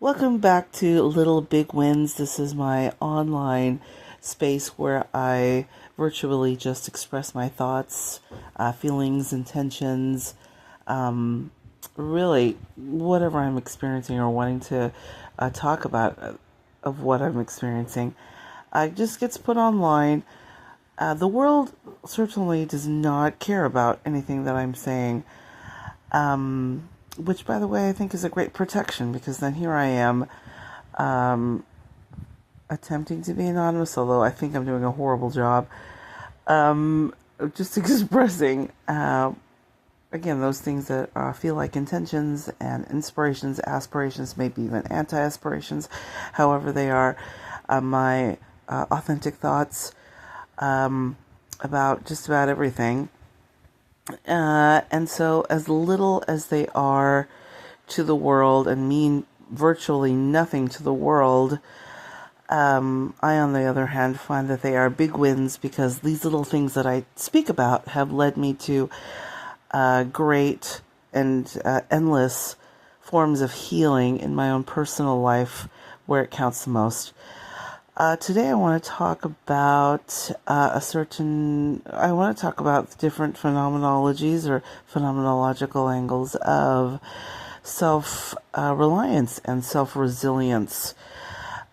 Welcome back to Little Big Wins. This is my online space where I virtually just express my thoughts, feelings, intentions, really whatever I'm experiencing or wanting to talk about of what I'm experiencing. It just gets put online. The world certainly does not care about anything that I'm saying. Which, by the way, I think is a great protection, because then here I am attempting to be anonymous, although I think I'm doing a horrible job, just expressing, again, those things that feel like intentions and inspirations, aspirations, maybe even anti-aspirations, however they are, my authentic thoughts about just about everything. And so, as little as they are to the world and mean virtually nothing to the world, I, on the other hand, find that they are big wins, because these little things that I speak about have led me to great and endless forms of healing in my own personal life where it counts the most. Today I want to talk about different phenomenologies or phenomenological angles of self-reliance and self-resilience.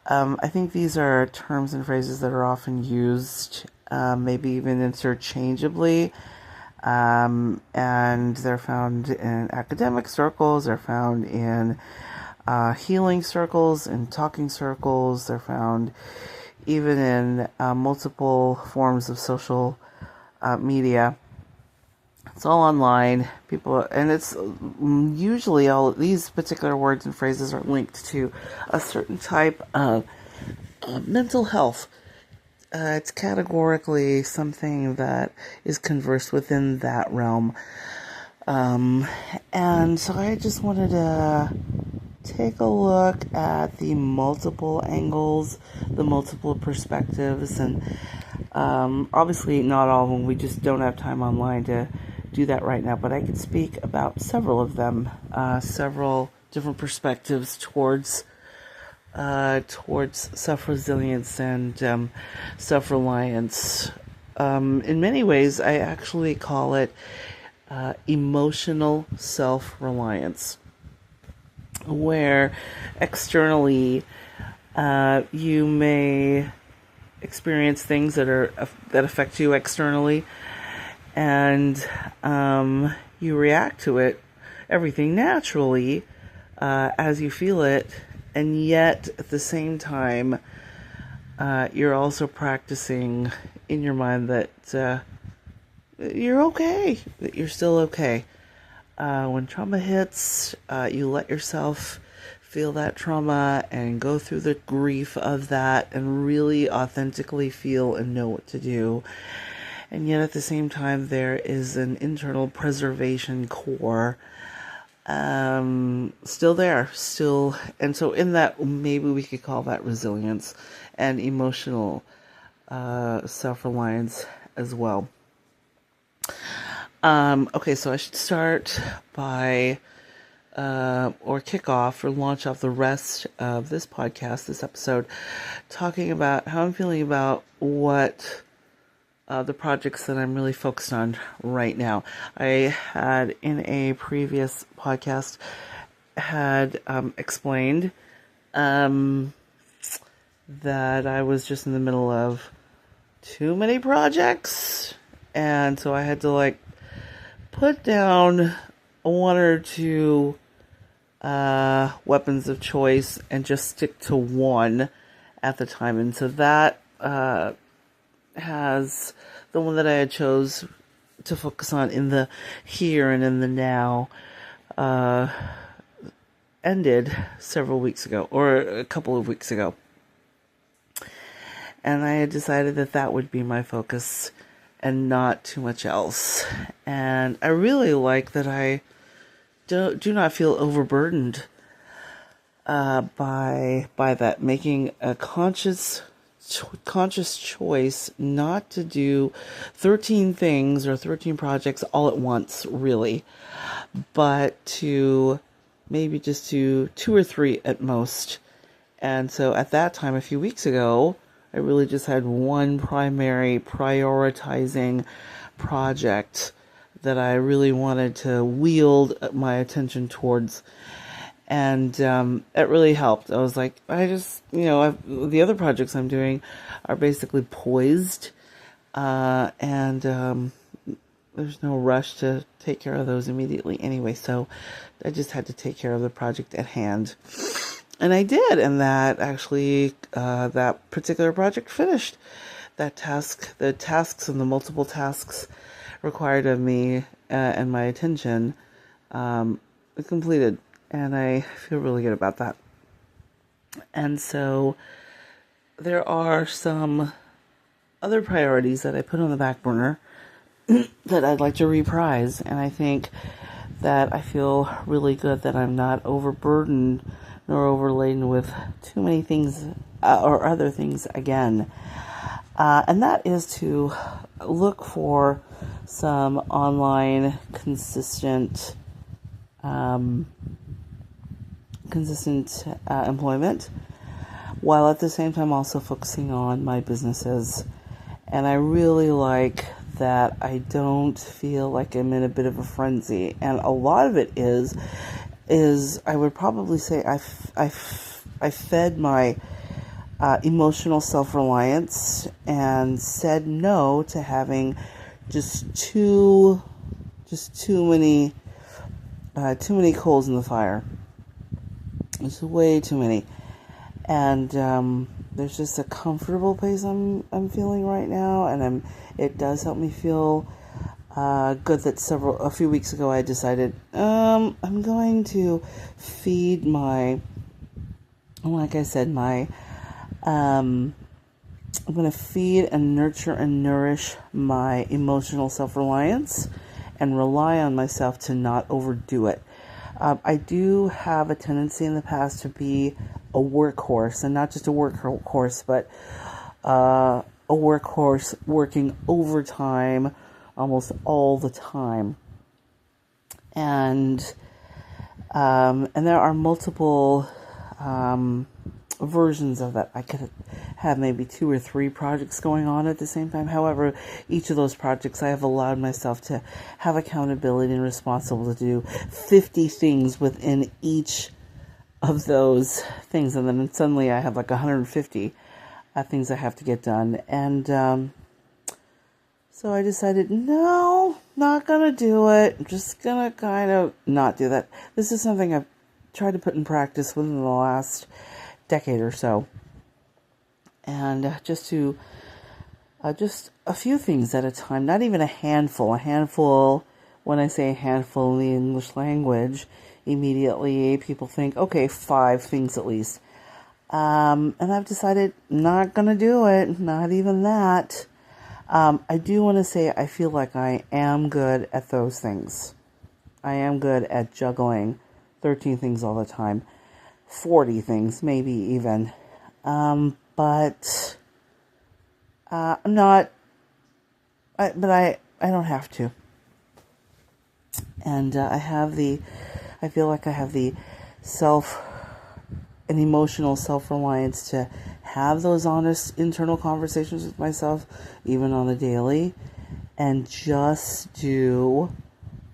I think these are terms and phrases that are often used, maybe even interchangeably, and they're found in academic circles, they're found in healing circles and talking circles. They're found even in multiple forms of social media. It's all online. And it's usually all of these particular words and phrases are linked to a certain type of mental health. It's categorically something that is conversed within that realm. And so I just wanted to take a look at the multiple angles, the multiple perspectives, and obviously not all of them. We just don't have time online to do that right now, but I could speak about several of them, several different perspectives towards self-resilience and self-reliance. In many ways, I actually call it emotional self-reliance, where externally you may experience things that affect you externally, and you react to everything naturally as you feel it, and yet at the same time you're also practicing in your mind that you're okay, that you're still okay. When trauma hits, you let yourself feel that trauma and go through the grief of that and really authentically feel and know what to do. And yet at the same time, there is an internal preservation core still there. And so in that, maybe we could call that resilience and emotional self-reliance as well. Okay, so I should start by, or kick off or launch off the rest of this podcast, this episode, talking about how I'm feeling about what the projects that I'm really focused on right now. I had, in a previous podcast, explained that I was just in the middle of too many projects, and so I had to put down one or two weapons of choice and just stick to one at the time. And so that has the one that I had chose to focus on in the here and in the now ended several weeks ago, or a couple of weeks ago. And I had decided that would be my focus and not too much else. And I really like that I do not feel overburdened by that, making a conscious choice not to do 13 things or 13 projects all at once, really, but to maybe just do 2 or 3 at most. And so at that time, a few weeks ago, I really just had one primary prioritizing project that I really wanted to wield my attention towards. And it really helped. I was like, the other projects I'm doing are basically poised. And there's no rush to take care of those immediately anyway. So I just had to take care of the project at hand. And I did. And that actually, that particular project finished. That task, the tasks and the multiple tasks required of me and my attention completed. And I feel really good about that. And so there are some other priorities that I put on the back burner that I'd like to reprise. And I think that I feel really good that I'm not overburdened nor overladen with too many things or other things again. And that is to look for some online consistent employment, while at the same time also focusing on my businesses. And I really like that I don't feel like I'm in a bit of a frenzy. And a lot of it is I would probably say I fed my emotional self-reliance and said no to having just too many coals in the fire. There's way too many. And there's just a comfortable pace I'm feeling right now, and it does help me feel good that a few weeks ago I decided I'm going to feed I'm going to feed and nurture and nourish my emotional self-reliance and rely on myself to not overdo it. I do have a tendency in the past to be a workhorse, and not just a workhorse, but a workhorse working overtime almost all the time. And there are multiple versions of that. I could have maybe 2 or 3 projects going on at the same time. However, each of those projects I have allowed myself to have accountability and responsible to do 50 things within each of those things. And then suddenly I have like 150 things I have to get done. And so I decided, no, not going to do it. I'm just going to kind of not do that. This is something I've tried to put in practice within the last decade or so. And just a few things at a time, not even a handful. A handful, when I say a handful in the English language, immediately people think, okay, 5 things at least. And I've decided not going to do it, not even that. I do want to say I feel like I am good at those things. I am good at juggling 13 things all the time, 40 things, maybe even. But I'm not, but I don't have to. And I feel like I have the an emotional self-reliance to have those honest internal conversations with myself, even on the daily, and just do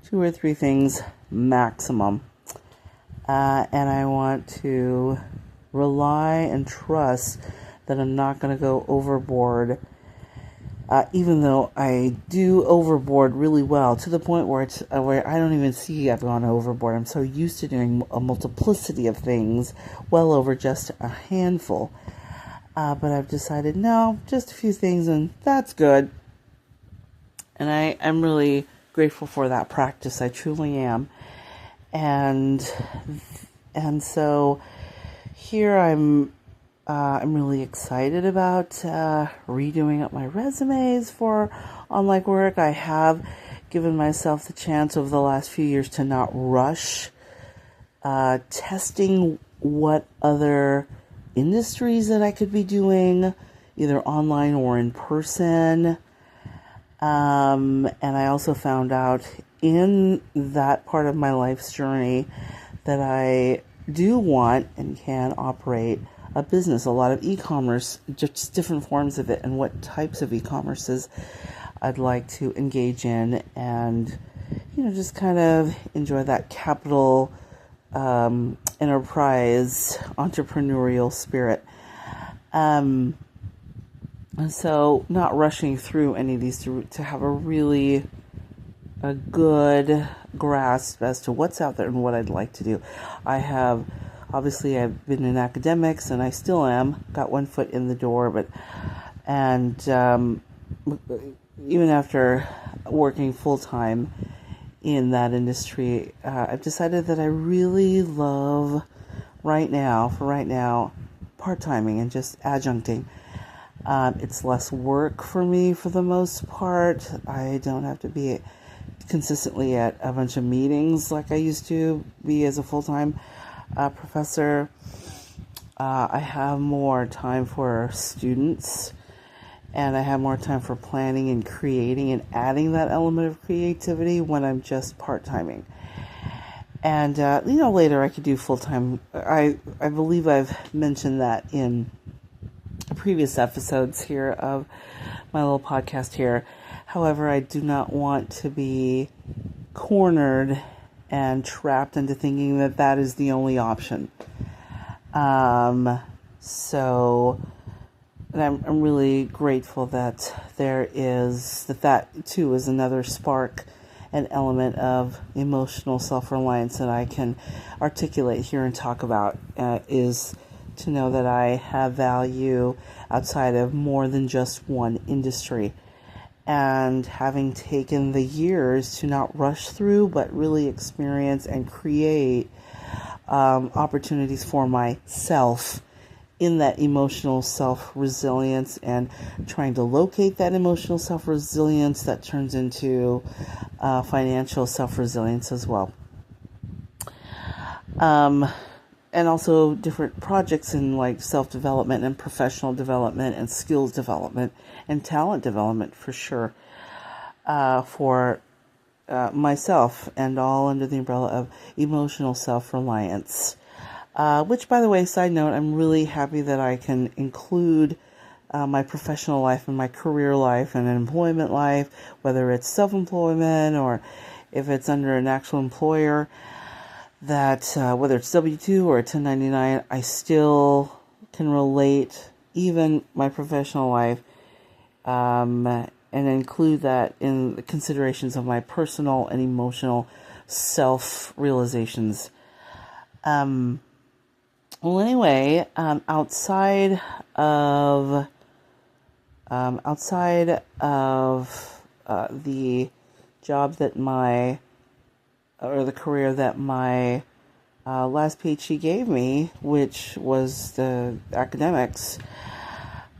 2 or 3 things maximum. And I want to rely and trust that I'm not going to go overboard, even though I do overboard really well, to the point where where I don't even see I've gone overboard. I'm so used to doing a multiplicity of things, well over just a handful. But I've decided, no, just a few things, and that's good. And I'm really grateful for that practice. I truly am. And so here I'm really excited about redoing up my resumes for online work. I have given myself the chance over the last few years to not rush testing what other industries that I could be doing, either online or in person. And I also found out in that part of my life's journey that I do want and can operate a business, a lot of e-commerce, just different forms of it, and what types of e-commerces I'd like to engage in, and just kind of enjoy that capital enterprise entrepreneurial spirit. So not rushing through any of these to have a good grasp as to what's out there and what I'd like to do. I've been in academics, and I still am, got one foot in the door, even after working full-time in that industry, I've decided that I really love right now, part-timing and just adjuncting. It's less work for me for the most part. I don't have to be consistently at a bunch of meetings like I used to be as a full-time professor. I have more time for students, and I have more time for planning and creating and adding that element of creativity when I'm just part-timing. And, later I could do full-time. I believe I've mentioned that in previous episodes here of my little podcast here. However, I do not want to be cornered and trapped into thinking that is the only option. And I'm really grateful that that too is another spark, an element of emotional self-reliance that I can articulate here and talk about, is to know that I have value outside of more than just one industry. And having taken the years to not rush through, but really experience and create opportunities for myself in that emotional self-resilience, and trying to locate that emotional self-resilience that turns into financial self-resilience as well. And also different projects in like self-development and professional development and skills development and talent development for sure, for myself, and all under the umbrella of emotional self-reliance. Which, by the way, side note, I'm really happy that I can include my professional life and my career life and employment life, whether it's self-employment or if it's under an actual employer, that whether it's W-2 or 1099, I still can relate even my professional life and include that in the considerations of my personal and emotional self-realizations. Well, anyway, outside of the job the career that my last PhD gave me, which was the academics,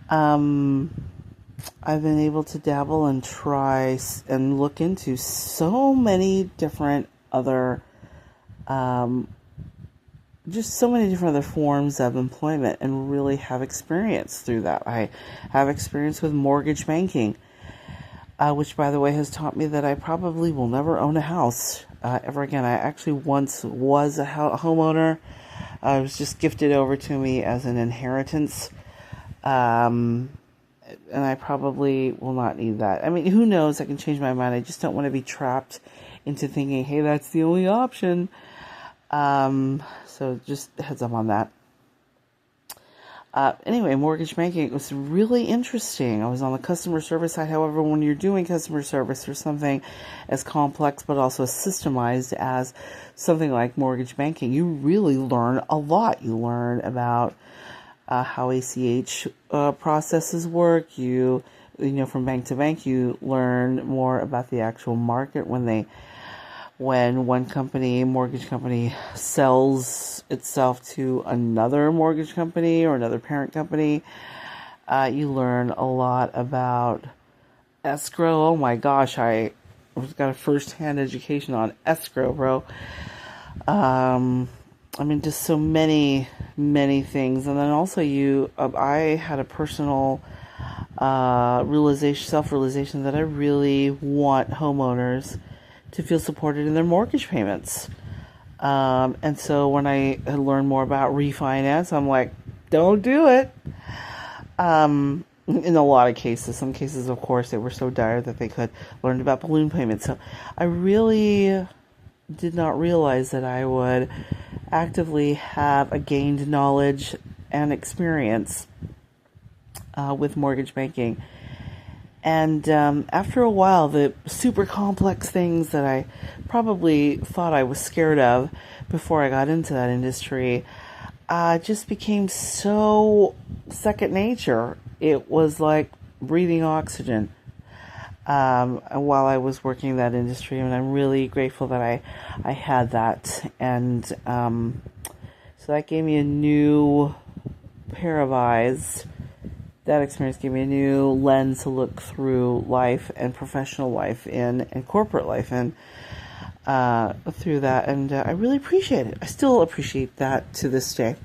I've been able to dabble and try and look into so many different other forms of employment, and really have experience through that. I have experience with mortgage banking, which, by the way, has taught me that I probably will never own a house ever again. I actually once was a homeowner. It was just gifted over to me as an inheritance, and I probably will not need that. I mean, who knows? I can change my mind. I just don't want to be trapped into thinking, hey, that's the only option. So just heads up on that. Anyway, mortgage banking, it was really interesting. I was on the customer service side. However, when you're doing customer service for something as complex but also as systemized as something like mortgage banking, you really learn a lot. You learn about how ACH processes work. You from bank to bank, you learn more about the actual market when one mortgage company, sells itself to another mortgage company or another parent company. You learn a lot about escrow. Oh my gosh, I got a first-hand education on escrow, bro. Just so many things. And then also I had a personal self-realization that I really want homeowners to feel supported in their mortgage payments. And so when I had learned more about refinance, I'm like, don't do it. In a lot of cases, some cases, of course, they were so dire that they could learn about balloon payments. So I really did not realize that I would actively have a gained knowledge and experience with mortgage banking. And after a while, the super complex things that I probably thought I was scared of before I got into that industry just became so second nature. It was like breathing oxygen while I was working in that industry, and I'm really grateful that I had that. And so that gave me a new pair of eyes. That experience gave me a new lens to look through life and professional life in and corporate life in through that, and I really appreciate it. I still appreciate that to this day.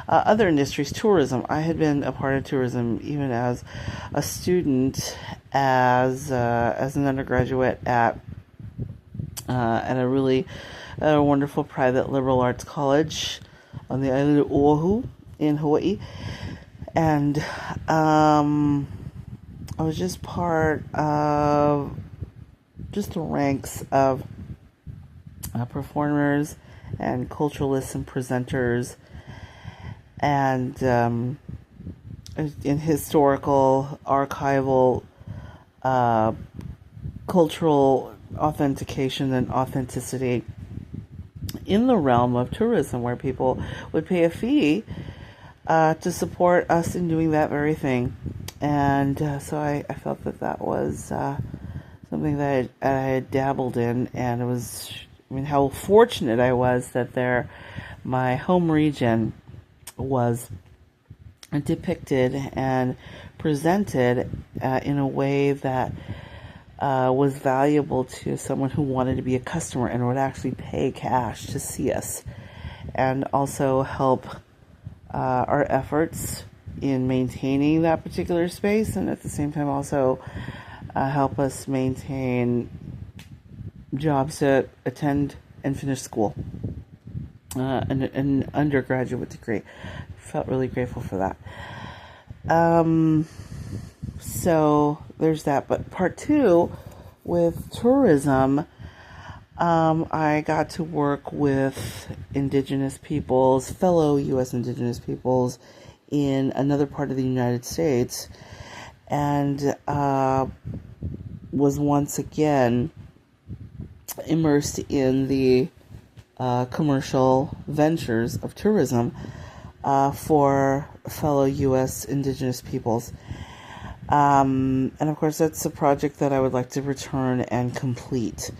Other industries, tourism. I had been a part of tourism even as a student, as an undergraduate at a really wonderful private liberal arts college on the island of Oahu in Hawaii. And I was just part of just the ranks of performers and culturalists and presenters, and in historical, archival, cultural authentication and authenticity in the realm of tourism, where people would pay a fee to support us in doing that very thing. And so I felt that was something that I had dabbled in, and it was, how fortunate I was that my home region was depicted and presented in a way that was valuable to someone who wanted to be a customer and would actually pay cash to see us, and also help our efforts in maintaining that particular space, and at the same time also help us maintain jobs to attend and finish school, an undergraduate degree. Felt really grateful for that. So there's that. But part two, with tourism, I got to work with indigenous peoples, fellow U.S. indigenous peoples in another part of the United States, and was once again immersed in the commercial ventures of tourism for fellow U.S. indigenous peoples. And of course, that's a project that I would like to return and complete.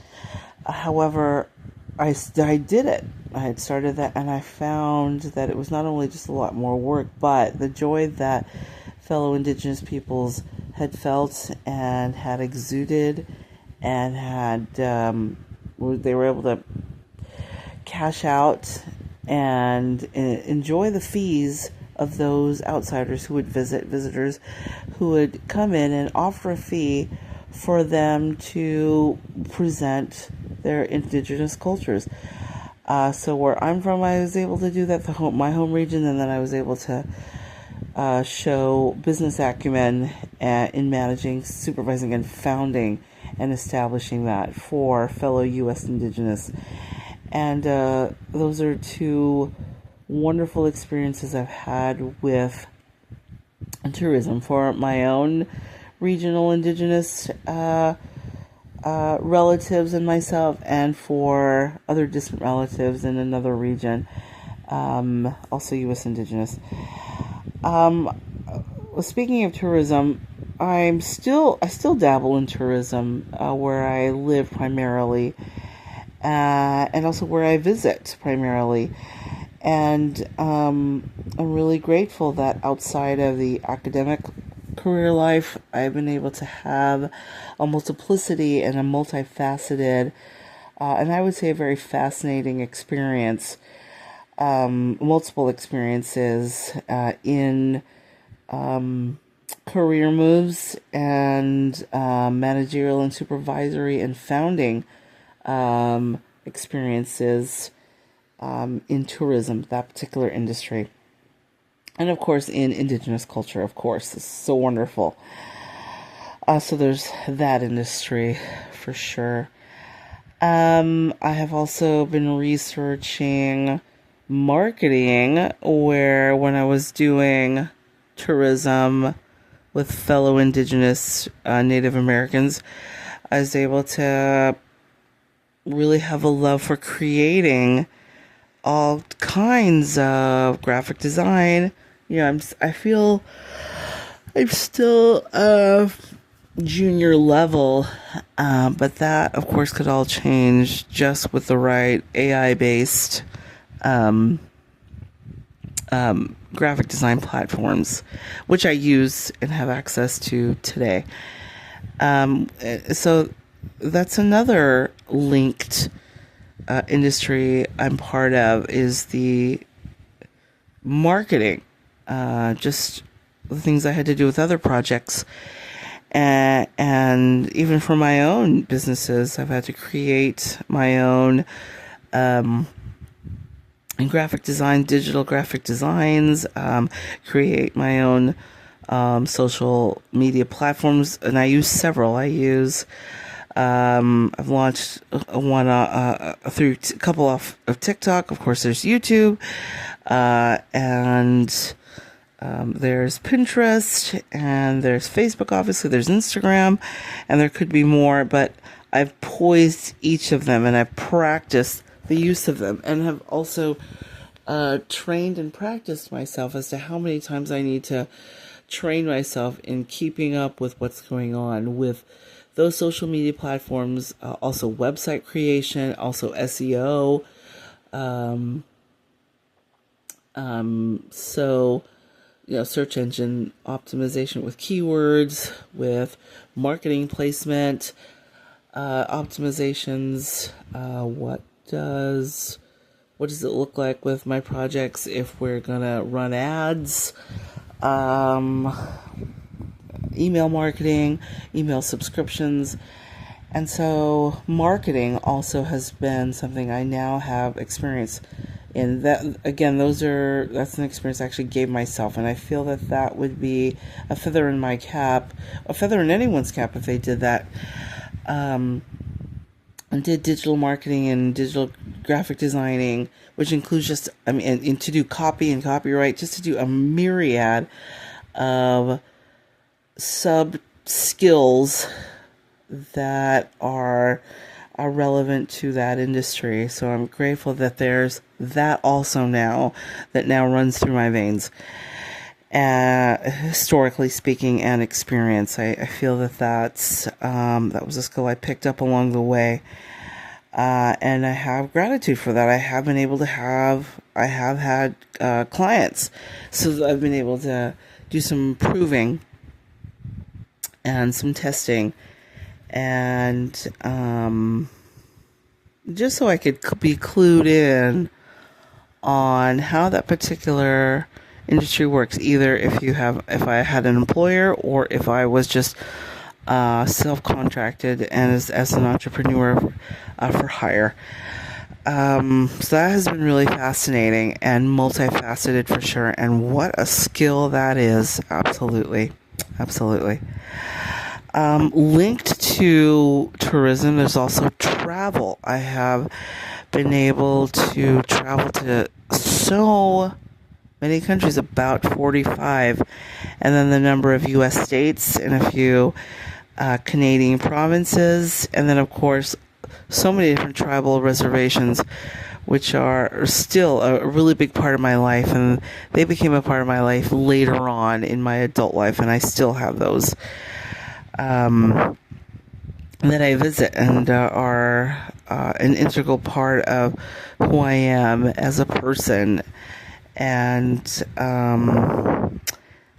However, I did it. I had started that, and I found that it was not only just a lot more work, but the joy that fellow indigenous peoples had felt and had exuded, and had they were able to cash out and enjoy the fees of those outsiders who would visitors who would come in and offer a fee for them to present their indigenous cultures. So where I'm from, I was able to do that, my home region, and then I was able to show business acumen in managing, supervising, and founding and establishing that for fellow U.S. indigenous. And those are two wonderful experiences I've had with tourism for my own regional indigenous relatives and myself, and for other distant relatives in another region, also U.S. indigenous. Speaking of tourism, I still dabble in tourism where I live primarily, and also where I visit primarily. And I'm really grateful that outside of the academic career life, I've been able to have a multiplicity and a multifaceted, and I would say a very fascinating experience, multiple experiences in career moves and managerial and supervisory and founding experiences in tourism, that particular industry. And of course, in indigenous culture, of course. It's so wonderful. So there's that industry for sure. I have also been researching marketing, where when I was doing tourism with fellow indigenous Native Americans, I was able to really have a love for creating all kinds of graphic design. I feel I'm still junior level, but that, of course, could all change just with the right AI-based graphic design platforms, which I use and have access to today. So that's another linked industry I'm part of, is the marketing, just the things I had to do with other projects. And even for my own businesses, I've had to create my own graphic design, digital graphic designs, create my own social media platforms, and I use several. I've launched one through a couple of TikTok. Of course, there's YouTube, and there's Pinterest, and there's Facebook. Obviously, there's Instagram, and there could be more. But I've poised each of them, and I've practiced the use of them, and have also trained and practiced myself as to how many times I need to train myself in keeping up with what's going on with those social media platforms, also website creation, also SEO. So, search engine optimization with keywords, with marketing placement, optimizations. What does it look like with my projects if we're gonna run ads? Email marketing, email subscriptions. And so marketing also has been something I now have experience in. That, again, that's an experience I actually gave myself, and I feel that would be a feather in my cap, a feather in anyone's cap if they did that. And did digital marketing and digital graphic designing, which includes and to do copy and copyright, just to do a myriad of sub skills that are relevant to that industry. So I'm grateful that there's that also now, that now runs through my veins. Historically speaking, and experience, I feel that was a skill I picked up along the way, and I have gratitude for that. I have had clients, so I've been able to do some proving and some testing, and just so I could be clued in on how that particular industry works, either if I had an employer, or if I was just self-contracted and as an entrepreneur for hire. So that has been really fascinating and multifaceted for sure, and what a skill that is. Absolutely. Linked to tourism, there's also travel. I have been able to travel to so many countries, about 45, and then the number of U.S. states and a few Canadian provinces, and then, of course, so many different tribal reservations, which are still a really big part of my life, and they became a part of my life later on in my adult life, and I still have those that I visit and are an integral part of who I am as a person. And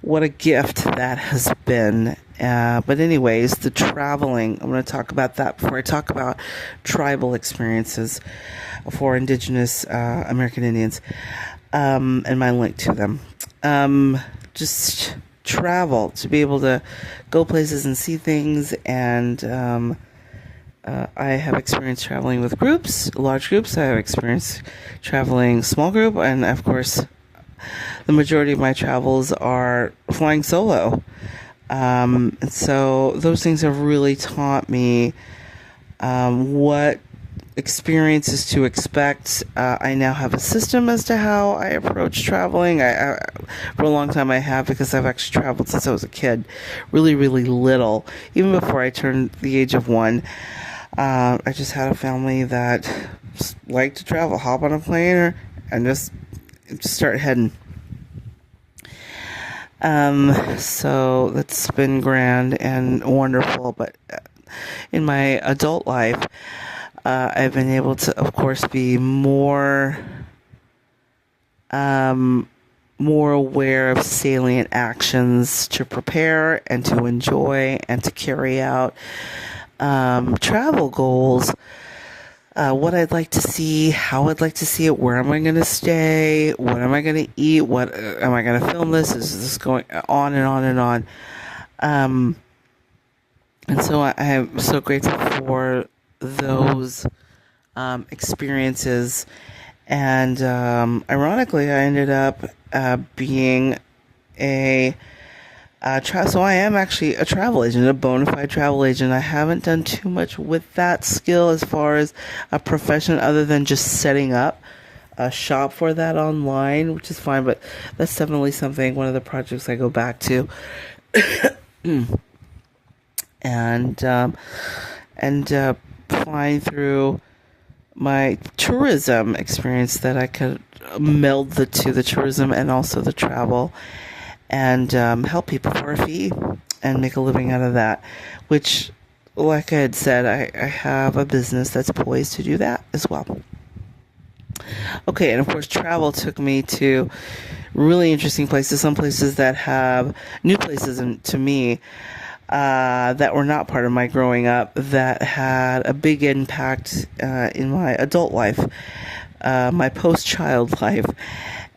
what a gift that has been. But anyways, the traveling, I'm going to talk about that before I talk about tribal experiences for Indigenous American Indians, and my link to them. Just travel, to be able to go places and see things, and I have experience traveling with groups, large groups. I have experience traveling small group, and of course, the majority of my travels are flying solo. And so those things have really taught me what experiences to expect. I now have a system as to how I approach traveling. For a long time I have, because I've actually traveled since I was a kid, really, really little, even before I turned the age of 1. I just had a family that liked to travel, hop on a plane and just start heading. So that's been grand and wonderful, but in my adult life, I've been able to, of course, be more aware of salient actions to prepare and to enjoy and to carry out travel goals. What I'd like to see, how I'd like to see it, where am I going to stay, what am I going to eat, what am I going to film this, is this going on and on and on. And so I am so grateful for those experiences. And ironically, I ended up being so I am actually a travel agent, a bona fide travel agent. I haven't done too much with that skill as far as a profession, other than just setting up a shop for that online, which is fine, but that's definitely one of the projects I go back to. and flying through my tourism experience, that I could meld the two, the tourism and also the travel, and help people for a fee and make a living out of that, which, like I had said, I have a business that's poised to do that as well. Okay, and of course travel took me to really interesting places, some places that have new places to me, that were not part of my growing up, that had a big impact in my adult life, my post-child life.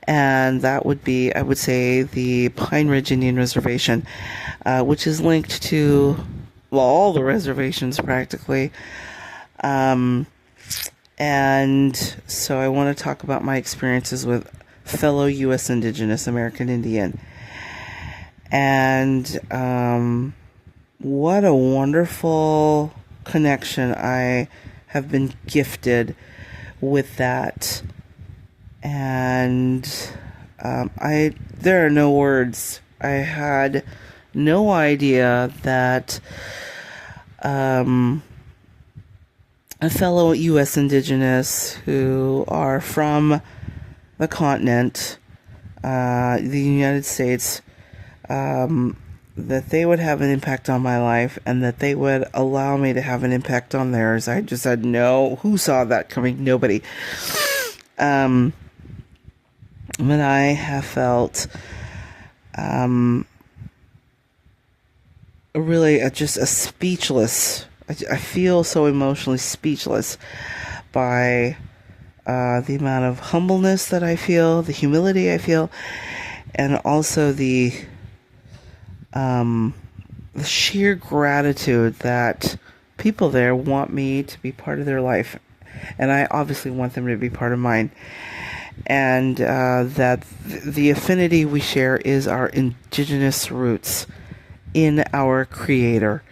And that would be, I would say, the Pine Ridge Indian Reservation, which is linked to, well, all the reservations practically. And so I want to talk about my experiences with fellow U.S. Indigenous American Indian. And what a wonderful connection I have been gifted with that. And there are no words. I had no idea that a fellow U.S. Indigenous who are from the continent, the United States, that they would have an impact on my life, and that they would allow me to have an impact on theirs. I just had who saw that coming? Nobody. But I have felt really just a speechless. I feel so emotionally speechless by the amount of humbleness that I feel, the humility I feel, and also the sheer gratitude that people there want me to be part of their life, and I obviously want them to be part of mine. And that the affinity we share is our indigenous roots in our Creator.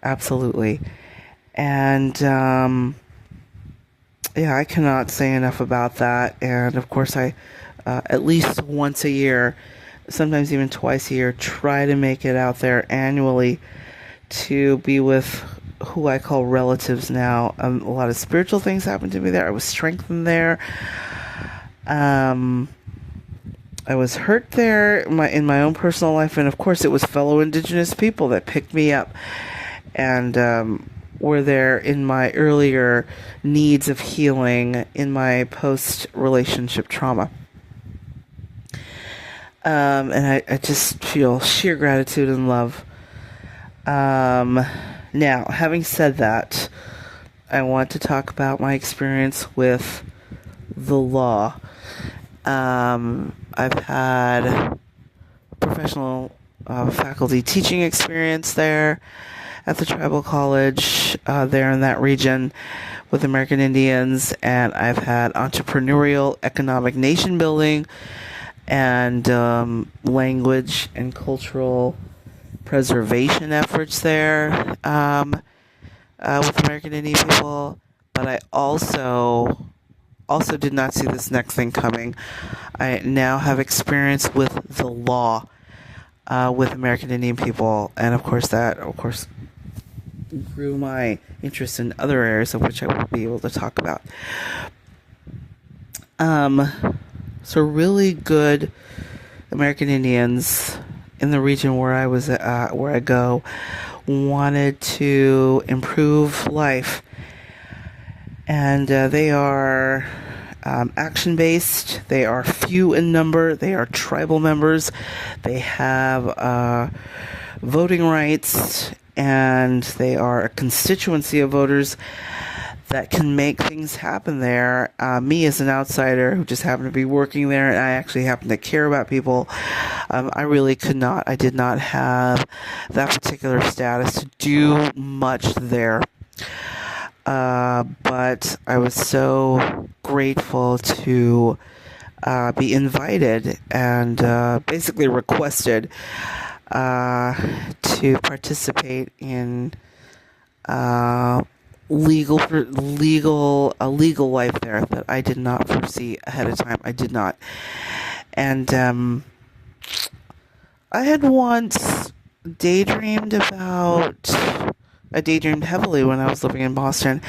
Absolutely. And I cannot say enough about that. And of course, I at least once a year, sometimes even twice a year, try to make it out there annually to be with who I call relatives now. A lot of spiritual things happened to me there. I was strengthened there. I was hurt there in my own personal life, and of course it was fellow Indigenous people that picked me up and were there in my earlier needs of healing, in my post-relationship trauma. And I just feel sheer gratitude and love. Now, having said that, I want to talk about my experience with the law. I've had professional faculty teaching experience there at the tribal college there in that region with American Indians, and I've had entrepreneurial, economic nation building, and language and cultural preservation efforts there with American Indian people. But I also did not see this next thing coming. I now have experience with the law with American Indian people, and of course grew my interest in other areas of which I will be able to talk about. So really good American Indians in the region where I was where I go wanted to improve life, and they are action-based. They are few in number. They are tribal members. They have voting rights, and they are a constituency of voters that can make things happen there. Me as an outsider who just happened to be working there, and I actually happen to care about people, I did not have that particular status to do much there. But I was so grateful to be invited and basically requested to participate in a legal life there that I did not foresee ahead of time. I did not. And I had once daydreamed heavily when I was living in Boston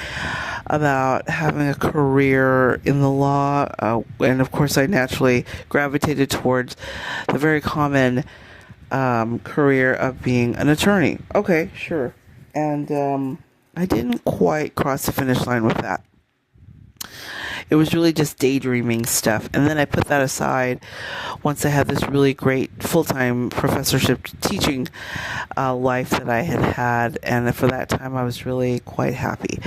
about having a career in the law, and of course I naturally gravitated towards the very common career of being an attorney. Okay, sure. And I didn't quite cross the finish line with that. It was really just daydreaming stuff. And then I put that aside once I had this really great full-time professorship teaching life that I had had. And for that time, I was really quite happy.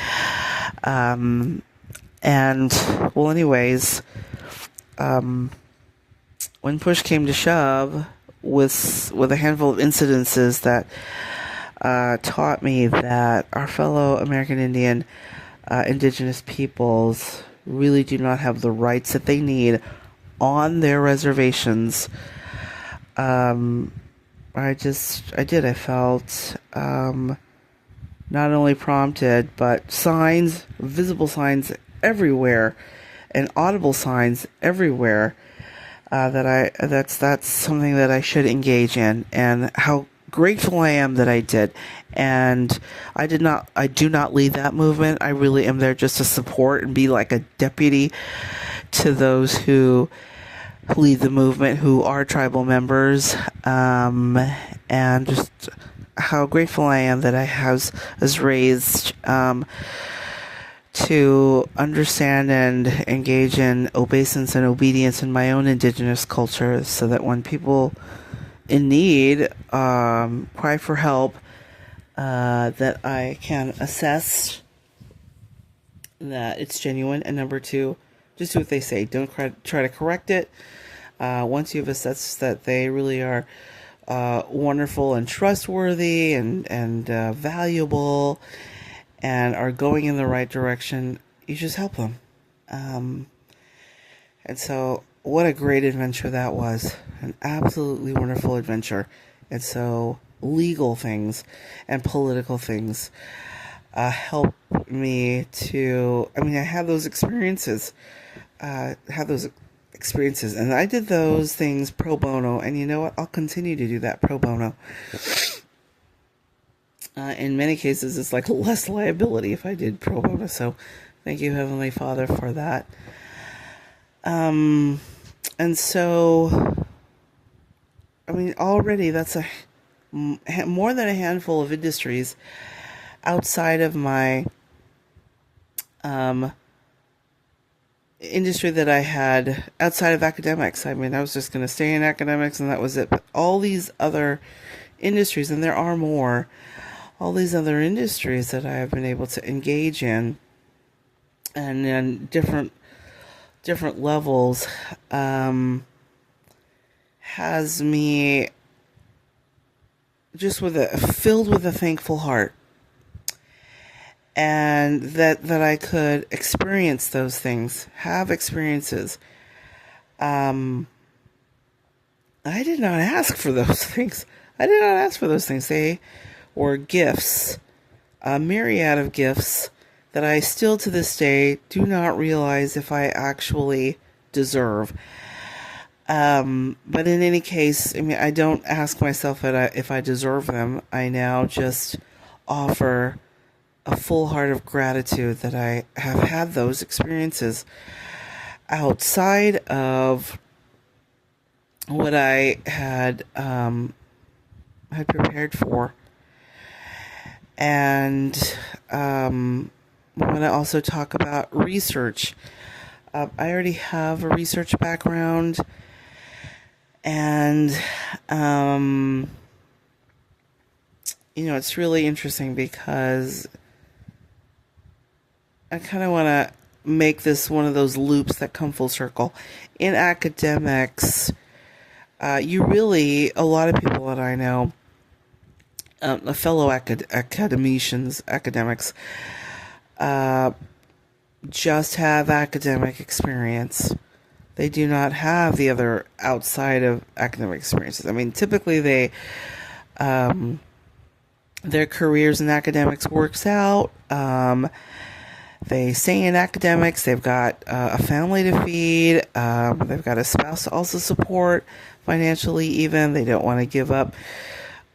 Anyways, when push came to shove, with a handful of incidences that taught me that our fellow American Indian indigenous peoples really do not have the rights that they need on their reservations. I felt not only prompted, but visible signs everywhere, and audible signs everywhere, that's something that I should engage in, and how grateful I am that I did. And I do not lead that movement. I really am there just to support and be like a deputy to those who lead the movement, who are tribal members, and just how grateful I am that I was raised to understand and engage in obeisance and obedience in my own indigenous culture, so that when people in need cry for help, that I can assess that it's genuine, and number two, just do what they say. Don't try to correct it. Once you've assessed that they really are wonderful and trustworthy and valuable and are going in the right direction, you just help them. And so what a great adventure that was. An absolutely wonderful adventure. And so legal things and political things help me to, I had those experiences. And I did those things pro bono, and you know what? I'll continue to do that pro bono. In many cases, it's like less liability if I did pro bono. So thank you, Heavenly Father, for that. And so, already that's more than a handful of industries outside of my industry that I had outside of academics. I was just going to stay in academics and that was it. But all these other industries, and there are more, all these other industries that I have been able to engage in, and in different levels, has me just filled with a thankful heart. and that I could experience those things, have experiences. Um, I did not ask for those things. I did not ask for those things. They were gifts, a myriad of gifts that I still to this day do not realize if I actually deserve. But in any case, I mean, I don't ask myself if I deserve them. I now just offer a full heart of gratitude that I have had those experiences outside of what I had prepared for. And I want to also talk about research. I already have a research background, and it's really interesting because I kind of want to make this one of those loops that come full circle. In academics, a lot of people that I know, fellow academics, just have academic experience. They do not have the other outside of academic experiences. I mean, typically their careers in academics works out. They stay in academics. They've got a family to feed. They've got a spouse to also support financially. Even they don't want to give up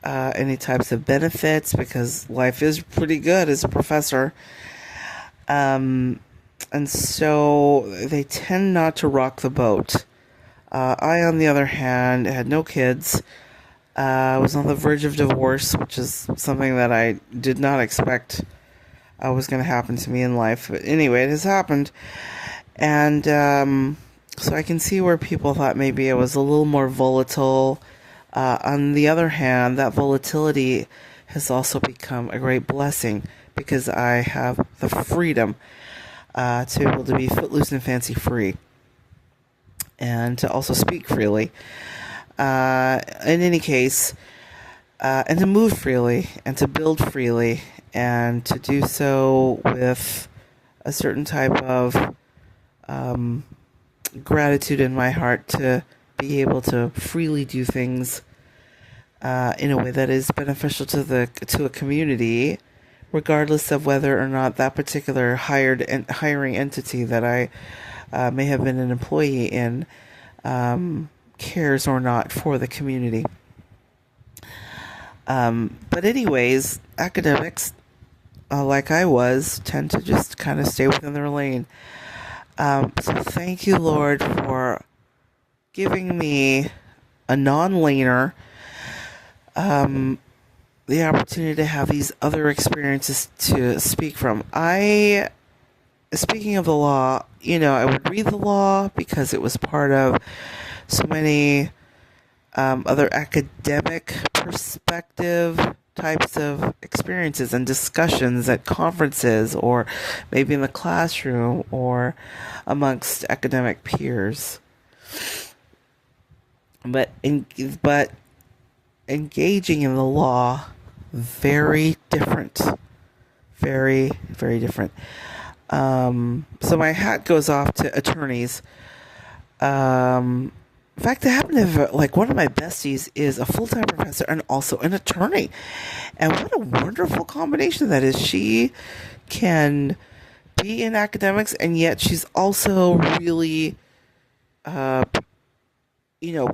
any types of benefits because life is pretty good as a professor. And so they tend not to rock the boat. I, on the other hand, had no kids. I was on the verge of divorce, which is something that I did not expect was going to happen to me in life. But anyway, it has happened. And so I can see where people thought maybe I was a little more volatile. On the other hand, that volatility has also become a great blessing because I have the freedom to be able to be footloose and fancy free and to also speak freely. In any case, and to move freely and to build freely and to do so with a certain type of gratitude in my heart to be able to freely do things in a way that is beneficial to a community, regardless of whether or not that particular hiring entity that I may have been an employee in cares or not for the community. But anyways, academics, like I was, tend to just kind of stay within their lane. So thank you, Lord, for giving me a non-laner the opportunity to have these other experiences to speak from. Speaking of the law, I would read the law because it was part of so many other academic perspective types of experiences and discussions at conferences or maybe in the classroom or amongst academic peers. But engaging in the law, very different. Very, very different. So my hat goes off to attorneys. In fact, I happen to have, one of my besties is a full-time professor and also an attorney. And what a wonderful combination that is. She can be in academics and yet she's also really,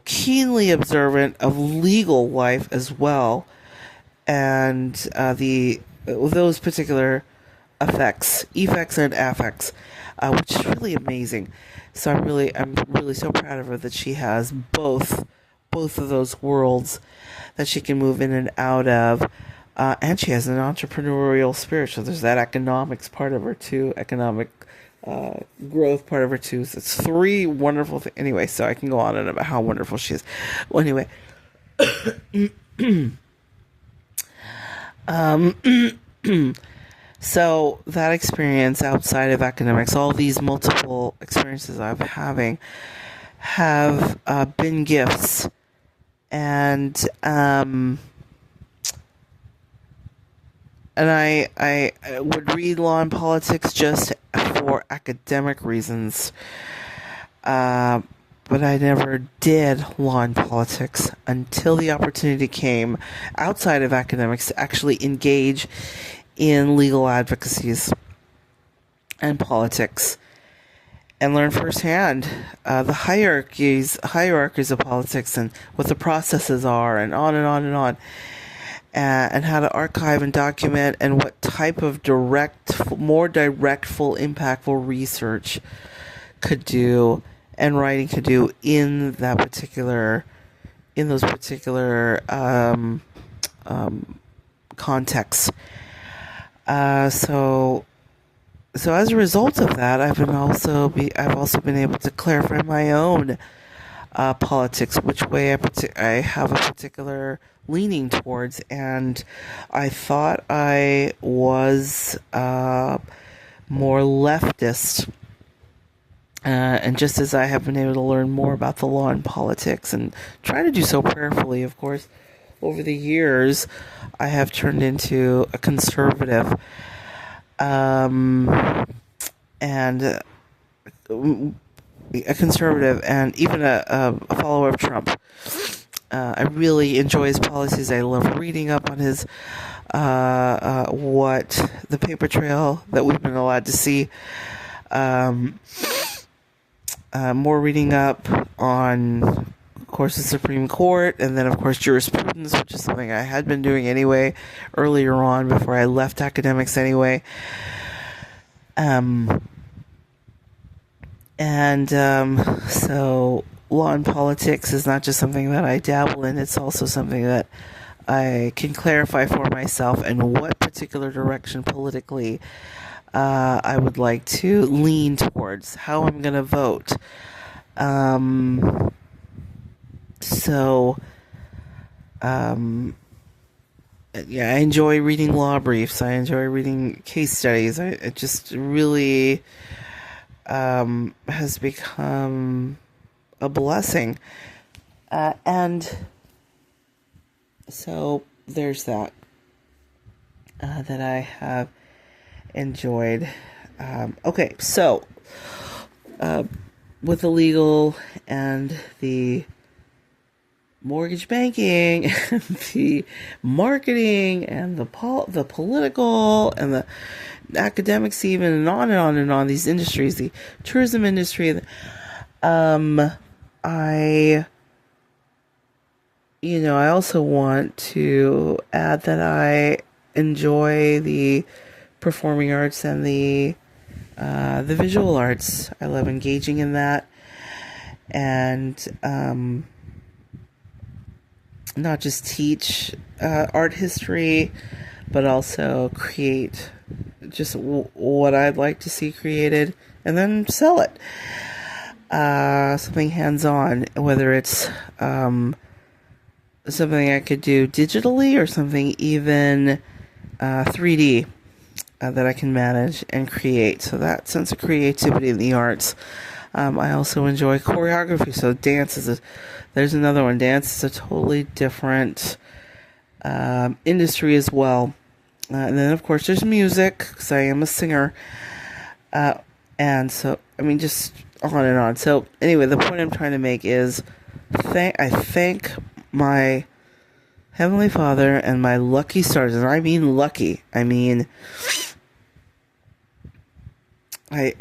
keenly observant of legal life as well. And those particular effects and affects, which is really amazing. So I'm really so proud of her that she has both of those worlds that she can move in and out of, and she has an entrepreneurial spirit. So there's that economics part of her too, economic growth part of her too. So it's three wonderful things. Anyway, so I can go on and about how wonderful she is. Well, anyway. So that experience outside of academics, all these multiple experiences I'm having have been gifts. And and I would read Law and Politics just for academic reasons. But I never did Law and Politics until the opportunity came outside of academics to actually engage in legal advocacies and politics and learn firsthand the hierarchies of politics and what the processes are, and on and on and on, and how to archive and document, and what type of more direct, full, impactful research could do and writing could do in those particular contexts. So as a result of that, I've also been able to clarify my own politics, which way I have a particular leaning towards, and I thought I was more leftist. And just as I have been able to learn more about the law and politics, and try to do so prayerfully, of course, over the years, I have turned into a conservative. And a conservative, and even a follower of Trump. I really enjoy his policies. I love reading up on his the paper trail that we've been allowed to see. More reading up on, of course, the Supreme Court, and then, of course, jurisprudence, which is something I had been doing anyway earlier on before I left academics anyway. So law and politics is not just something that I dabble in, it's also something that I can clarify for myself and what particular direction politically I would like to lean towards, how I'm going to vote. Yeah, I enjoy reading law briefs. I enjoy reading case studies. It just really has become a blessing. And so there's that that I have enjoyed. Okay, so with the legal and the mortgage banking and the marketing and the political and the academics, even, and on and on and on, these industries, the tourism industry, I also want to add that I enjoy the performing arts and the visual arts. I love engaging in that, and not just teach art history, but also create just what I'd like to see created, and then sell it. Something hands-on, whether it's something I could do digitally or something even 3D that I can manage and create. So that sense of creativity in the arts. I also enjoy choreography. So there's another one. Dance is a totally different industry as well. And then, of course, there's music, because I am a singer. And so, just on and on. So, anyway, the point I'm trying to make is I thank my Heavenly Father and my lucky stars. And I mean lucky. I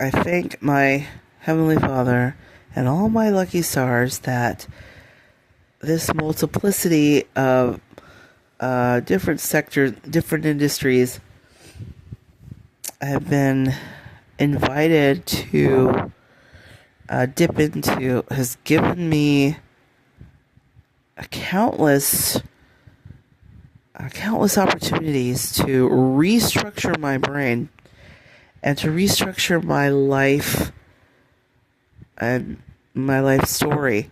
thank my Heavenly Father and all my lucky stars that this multiplicity of different sectors, different industries, have been invited to dip into, has given me countless opportunities to restructure my brain and to restructure my life and my life story.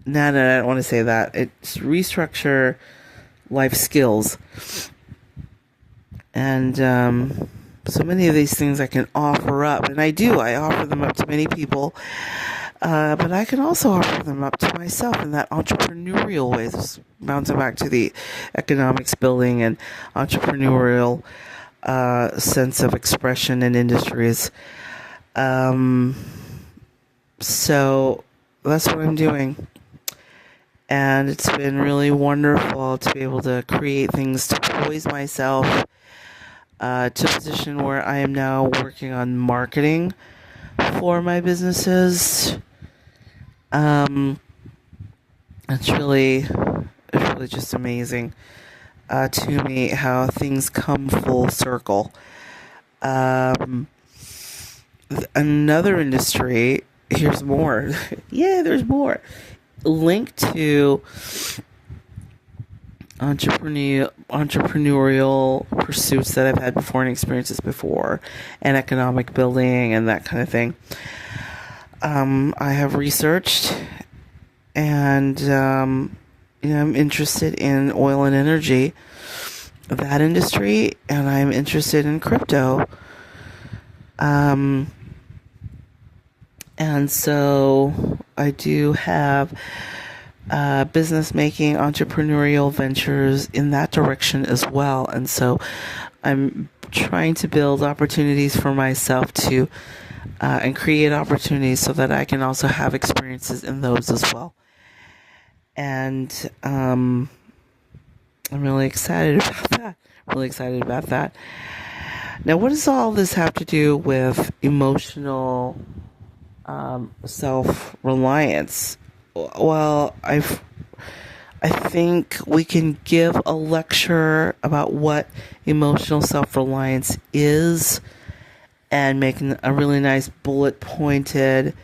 No, I don't want to say that. It's restructure life skills. And so many of these things I can offer up, and I offer them up to many people. But I can also offer them up to myself in that entrepreneurial way. This bouncing back to the economics building and entrepreneurial sense of expression in industries. So that's what I'm doing. And it's been really wonderful to be able to create things to poise myself to a position where I am now working on marketing for my businesses. It's really just amazing to me how things come full circle. Another industry, here's more. Yeah, there's more. Linked to entrepreneurial pursuits that I've had before and experiences before, and economic building and that kind of thing. I have researched, and I'm interested in oil and energy, that industry, and I'm interested in crypto. And so I do have business making, entrepreneurial ventures in that direction as well. And so I'm trying to build opportunities for myself to and create opportunities so that I can also have experiences in those as well. And I'm really excited about that. Now, what does all this have to do with emotional self-reliance? Well, I think we can give a lecture about what emotional self-reliance is and make a really nice bullet-pointed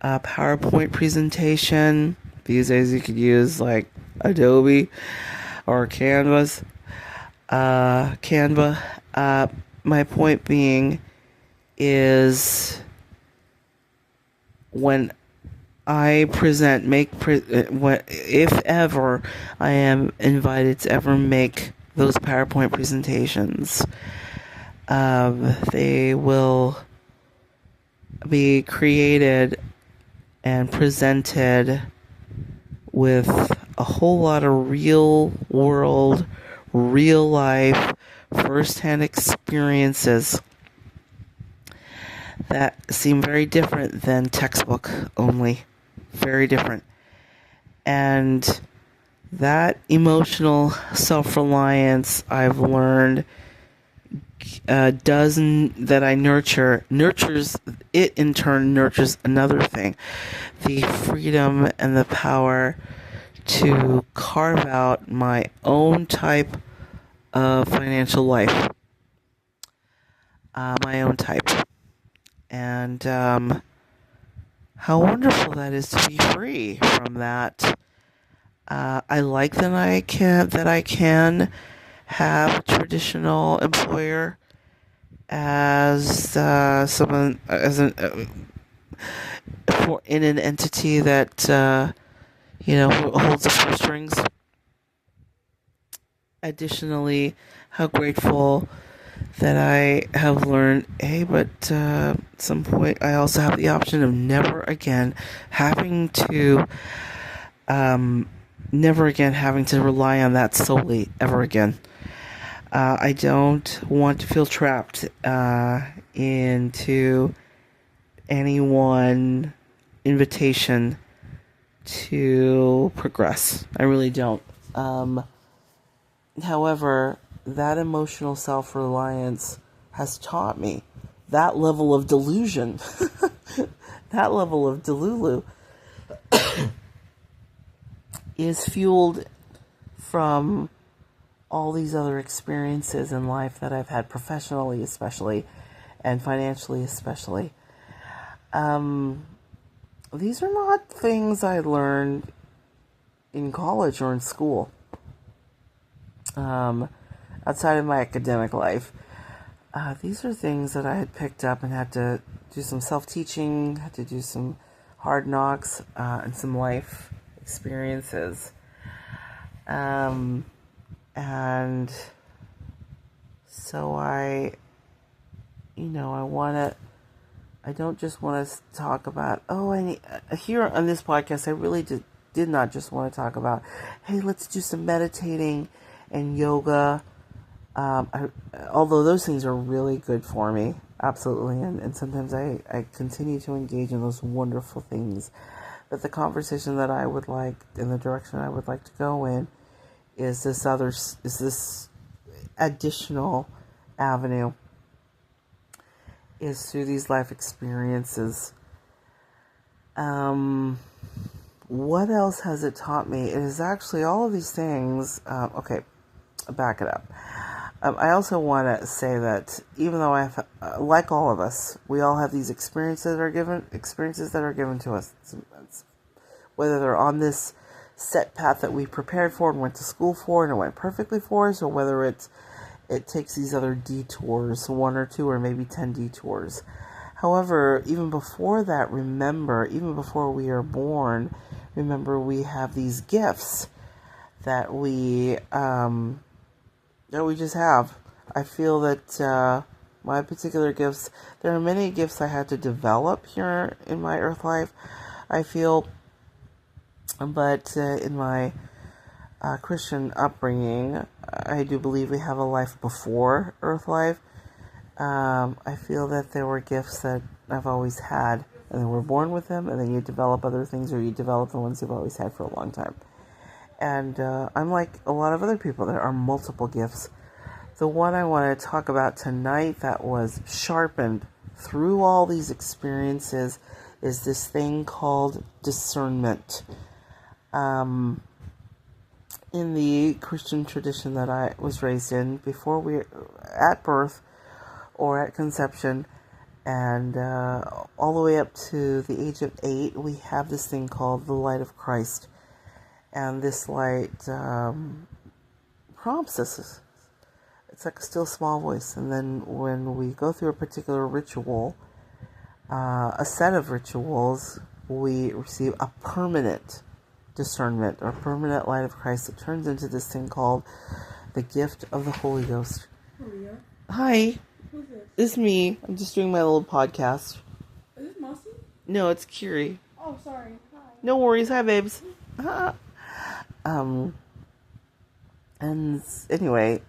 PowerPoint presentation. These days you could use like Adobe or Canva. My point being is when I present, if ever I am invited to ever make those PowerPoint presentations, they will be created and presented with a whole lot of real world, real life, first-hand experiences that seem very different than textbook only. Very different. And that emotional self-reliance I've learned that I nurtures it, in turn nurtures another thing, the freedom and the power to carve out my own type of financial life, my own type. And how wonderful that is to be free from that. I like that I can have a traditional employer as someone in an entity that holds the purse strings. Additionally, how grateful that I have learned, but at some point I also have the option of never again having to rely on that solely ever again. I don't want to feel trapped into any one invitation to progress. I really don't. However, that emotional self-reliance has taught me that level of delusion, that level of delulu is fueled from all these other experiences in life that I've had professionally especially and financially especially. These are not things I learned in college or in school. Outside of my academic life, these are things that I had picked up and had to do some self-teaching, had to do some hard knocks, and some life experiences. And so I want to I don't just want to talk about, here on this podcast, I really did not just want to talk about, hey, let's do some meditating and yoga. Although those things are really good for me, absolutely. And sometimes I continue to engage in those wonderful things. But the conversation that I would like, in the direction I would like to go in, is this additional avenue, is through these life experiences. What else has it taught me? It is actually all of these things. Okay, back it up. I also want to say that even though like all of us, we all have these experiences that are given to us. Whether they're on this set path that we prepared for and went to school for and it went perfectly for us, or whether it takes these other detours, 1 or 2 or maybe 10 detours. However, even before that, even before we are born, remember we have these gifts that we just have. I feel that my particular gifts, there are many gifts I had to develop here in my earth life, I feel, but in my Christian upbringing, I do believe we have a life before earth life. I feel that there were gifts that I've always had, and then we're born with them, and then you develop other things, or you develop the ones you've always had for a long time. And unlike a lot of other people, there are multiple gifts. The one I want to talk about tonight that was sharpened through all these experiences is this thing called discernment. In the Christian tradition that I was raised in, before we, at birth or at conception, and all the way up to the age of 8, we have this thing called the light of Christ. And this light prompts us. It's like a still small voice. And then when we go through a particular ritual, a set of rituals, we receive a permanent discernment or permanent light of Christ that turns into this thing called the gift of the Holy Ghost. Maria? Hi. Who's this? It's me. I'm just doing my little podcast. Is this Mossy? No, it's Kiri. Oh, sorry. Hi. No worries. Hi, babes. And anyway,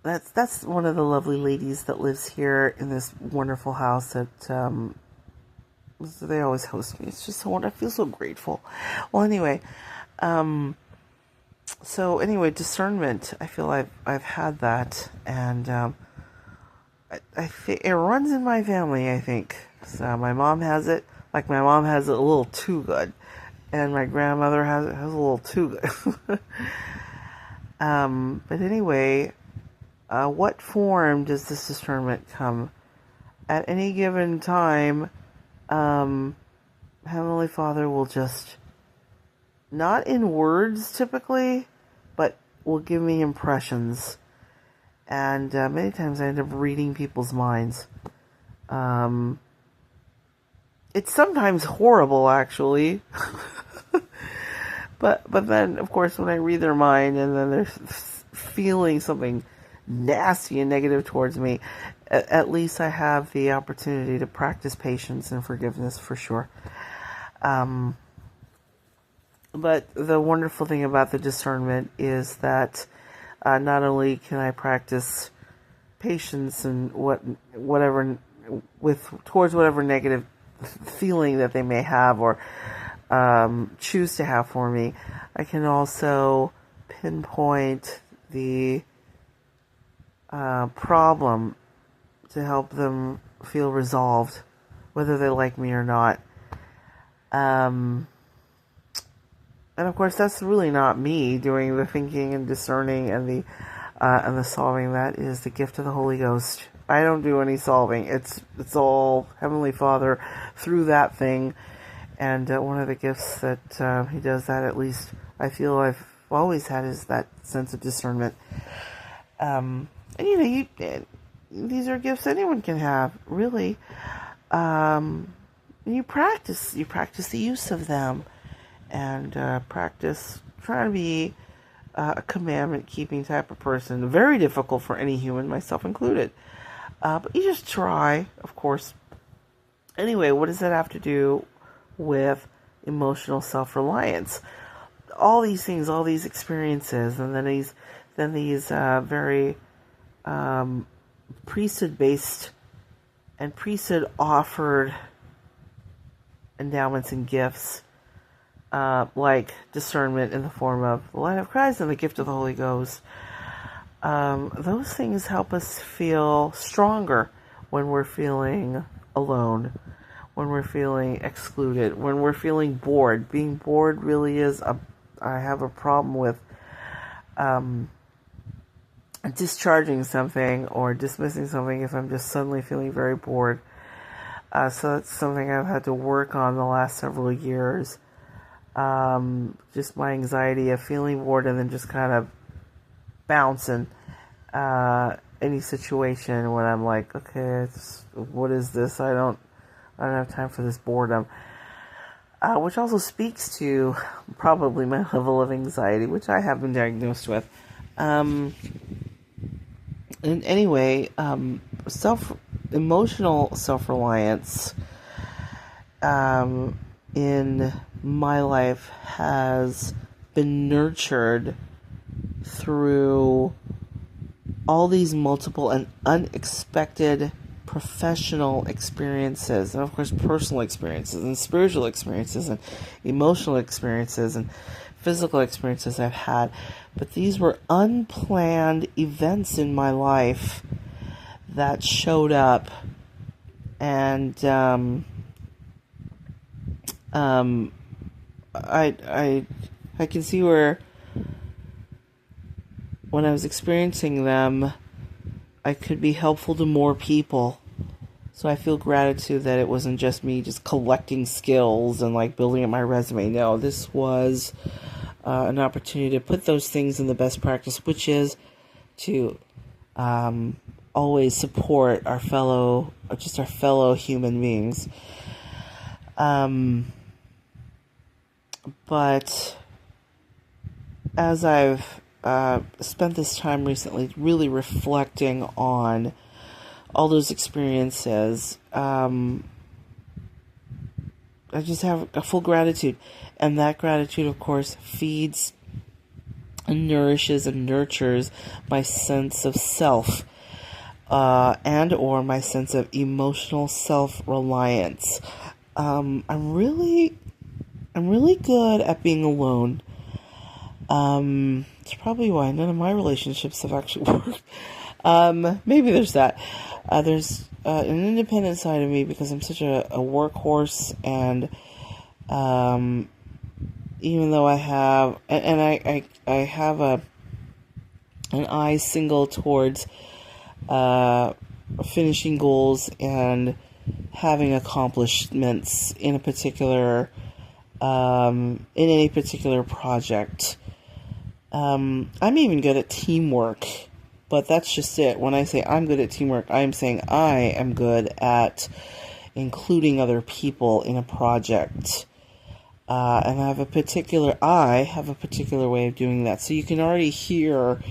that's one of the lovely ladies that lives here in this wonderful house that, they always host me. It's just so wonderful. I feel so grateful. Well, anyway, discernment. I feel I've had that, and I think it runs in my family. I think so. My mom has it. Like my mom has it a little too good, and my grandmother has a little too good. But anyway, what form does this discernment come? At any given time, Heavenly Father will just, not in words typically, but will give me impressions. And many times I end up reading people's minds. It's sometimes horrible, actually. But then, of course, when I read their mind and then they're feeling something nasty and negative towards me, at least I have the opportunity to practice patience and forgiveness for sure. But the wonderful thing about the discernment is that not only can I practice patience and towards whatever negative feeling that they may have or choose to have for me, I can also pinpoint the problem to help them feel resolved, whether they like me or not. And of course, that's really not me doing the thinking and discerning and the solving. That is the gift of the Holy Ghost. I don't do any solving. It's all Heavenly Father through that thing. And one of the gifts that He does that, at least I feel I've always had, is that sense of discernment. And these are gifts anyone can have, really. You practice the use of them, and practice trying to be a commandment-keeping type of person. Very difficult for any human, myself included. But you just try, of course. Anyway, what does that have to do with emotional self-reliance? All these things, all these experiences, and then these very priesthood-based and priesthood-offered endowments and gifts, like discernment in the form of the light of Christ and the gift of the Holy Ghost. Those things help us feel stronger when we're feeling alone, when we're feeling excluded, when we're feeling bored. Being bored really is I have a problem with discharging something or dismissing something if I'm just suddenly feeling very bored. So that's something I've had to work on the last several years. Just my anxiety of feeling bored and then just kind of bouncing any situation when I'm like, okay, what is this? I don't have time for this boredom. Which also speaks to probably my level of anxiety, which I have been diagnosed with. And anyway, emotional self-reliance in my life has been nurtured through all these multiple and unexpected professional experiences, and of course personal experiences and spiritual experiences and emotional experiences and physical experiences I've had. But these were unplanned events in my life that showed up, and I can see where when I was experiencing them, I could be helpful to more people. So I feel gratitude that it wasn't just me just collecting skills and like building up my resume. No, this was an opportunity to put those things in the best practice, which is to always support our fellow human beings. But as I've spent this time recently really reflecting on all those experiences, I just have a full gratitude. And that gratitude, of course, feeds and nourishes and nurtures my sense of self, and or my sense of emotional self-reliance. I'm really good at being alone. It's probably why none of my relationships have actually worked. Maybe there's that. There's an independent side of me because I'm such a workhorse, and even though I have, and I have an eye single towards finishing goals and having accomplishments in a particular in any particular project. I'm even good at teamwork, but that's just it. When I say I'm good at teamwork, I'm saying I am good at including other people in a project. And I have a particular way of doing that. So you can already hear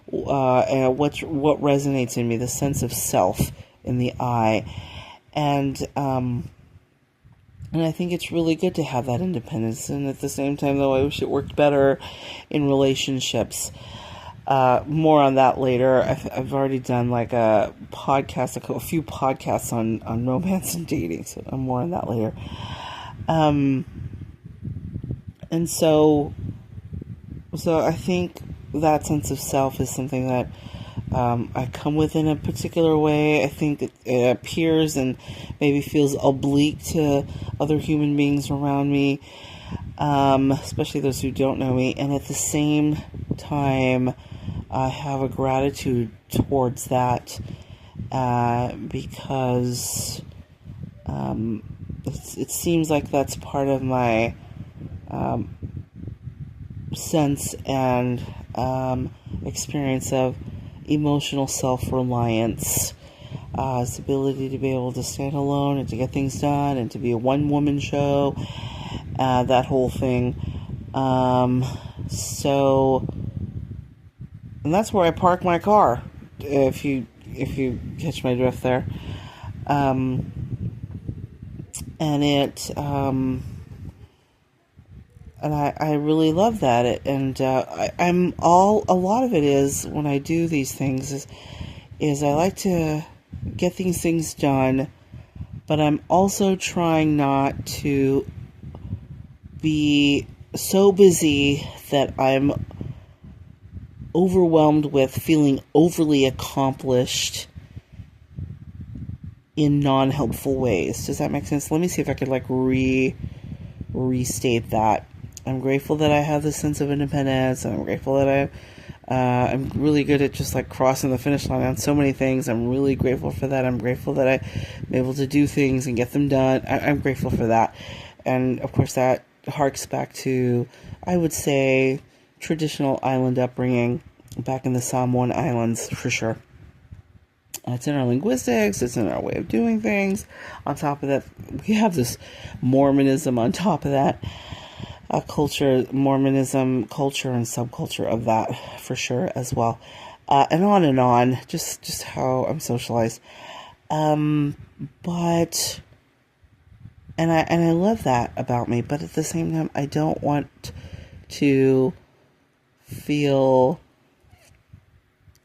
what resonates in me, the sense of self in the I. And I think it's really good to have that independence. And at the same time, though, I wish it worked better in relationships. More on that later. I've already done like a few podcasts on romance and dating, so I'm more on that later. And so I think that sense of self is something that I come with in a particular way. I think it appears and maybe feels oblique to other human beings around me, especially those who don't know me. And at the same time, I have a gratitude towards that because it seems like that's part of my sense and experience of emotional self-reliance, its ability to be able to stand alone and to get things done and to be a one-woman show, that whole thing. And that's where I park my car. If you if you catch my drift there. And I really love that. A lot of it is, when I do these things, is I like to get these things done, but I'm also trying not to be so busy that I'm overwhelmed with feeling overly accomplished in non-helpful ways. Does that make sense? Let me see if I could restate that. I'm grateful that I have this sense of independence. I'm grateful that I'm really good at just like crossing the finish line on so many things. I'm really grateful for that. I'm grateful that I'm able to do things and get them done. I'm grateful for that. And of course that harks back to, I would say, traditional island upbringing back in the Samoan Islands, for sure. It's in our linguistics, it's in our way of doing things. On top of that, we have this Mormonism on top of that. Mormonism, culture, and subculture of that, for sure, as well. And on, just how I'm socialized. But, and I love that about me, but at the same time, I don't want to feel...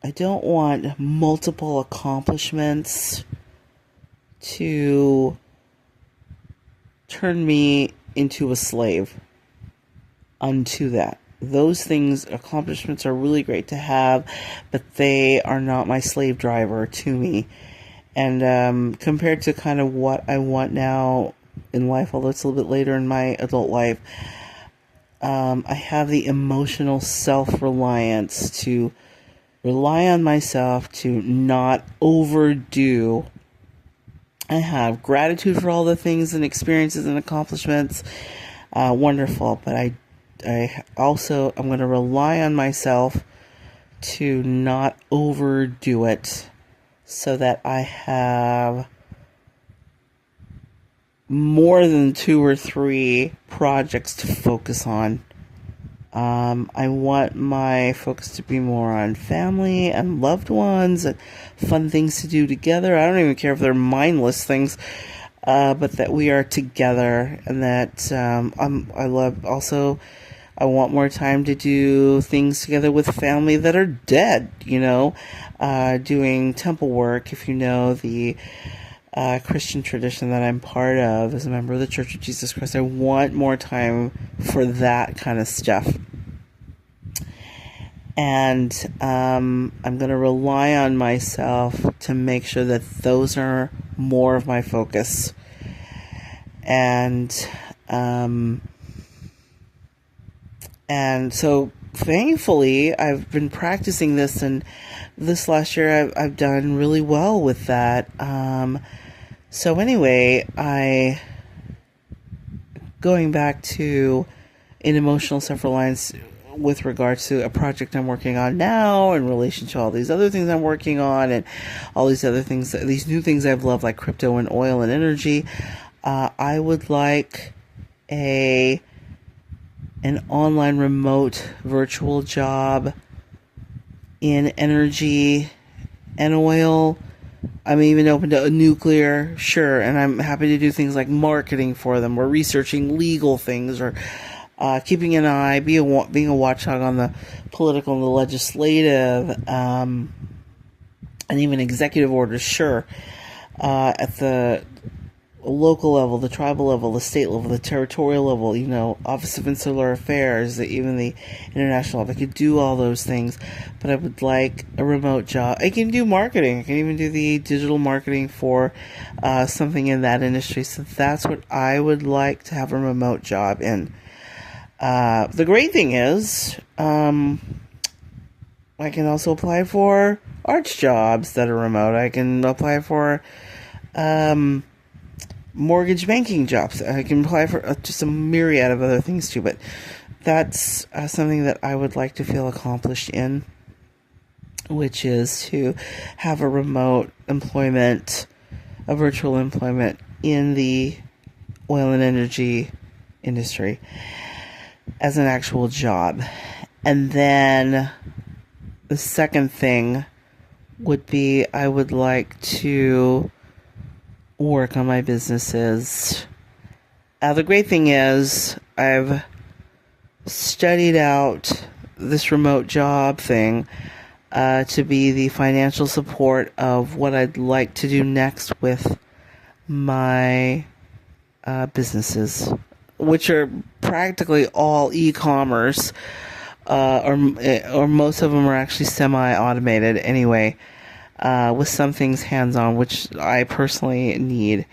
I don't want multiple accomplishments to turn me into a slave unto that. Those things, accomplishments, are really great to have, but they are not my slave driver to me. And compared to kind of what I want now in life, although it's a little bit later in my adult life, I have the emotional self-reliance to rely on myself to not overdo. I have gratitude for all the things and experiences and accomplishments. Wonderful. But I'm going to rely on myself to not overdo it so that I have more than 2 or 3 projects to focus on. I want my focus to be more on family and loved ones and fun things to do together. I don't even care if they're mindless things, but that we are together, and that I want more time to do things together with family that are dead, doing temple work, if you know the Christian tradition that I'm part of as a member of the Church of Jesus Christ. I want more time for that kind of stuff. And I'm going to rely on myself to make sure that those are more of my focus. And so thankfully I've been practicing this, and this last year I've done really well with that. So anyway, going back to an emotional self-reliance with regards to a project I'm working on now in relation to all these other things I'm working on and all these other things, these new things I've loved, like crypto and oil and energy. I would like an online remote virtual job in energy and oil. I'm even open to nuclear, sure, and I'm happy to do things like marketing for them, or researching legal things, or keeping an eye, being a watchdog on the political and the legislative, and even executive orders, sure, at the local level, the tribal level, the state level, the territorial level, Office of Insular Affairs, even the international level. I could do all those things, but I would like a remote job. I can do marketing. I can even do the digital marketing for something in that industry. So that's what I would like to have a remote job in. The great thing is, I can also apply for arts jobs that are remote. I can apply for mortgage banking jobs. I can apply for just a myriad of other things too, but that's something that I would like to feel accomplished in, which is to have a remote employment, a virtual employment in the oil and energy industry as an actual job. And then the second thing would be I would like to work on my businesses. The great thing is I've studied out this remote job thing to be the financial support of what I'd like to do next with my businesses, which are practically all e-commerce, or most of them are actually semi-automated anyway, with some things hands-on, which I personally need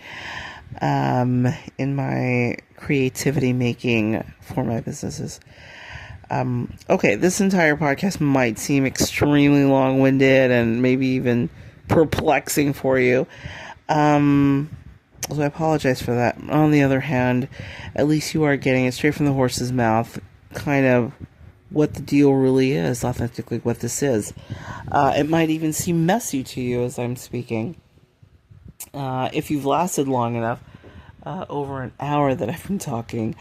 in my creativity making for my businesses. Okay, this entire podcast might seem extremely long-winded and maybe even perplexing for you. So I apologize for that. On the other hand, at least you are getting it straight from the horse's mouth, kind of what the deal really is, authentically what this is. It might even seem messy to you as I'm speaking. If you've lasted long enough, over an hour that I've been talking.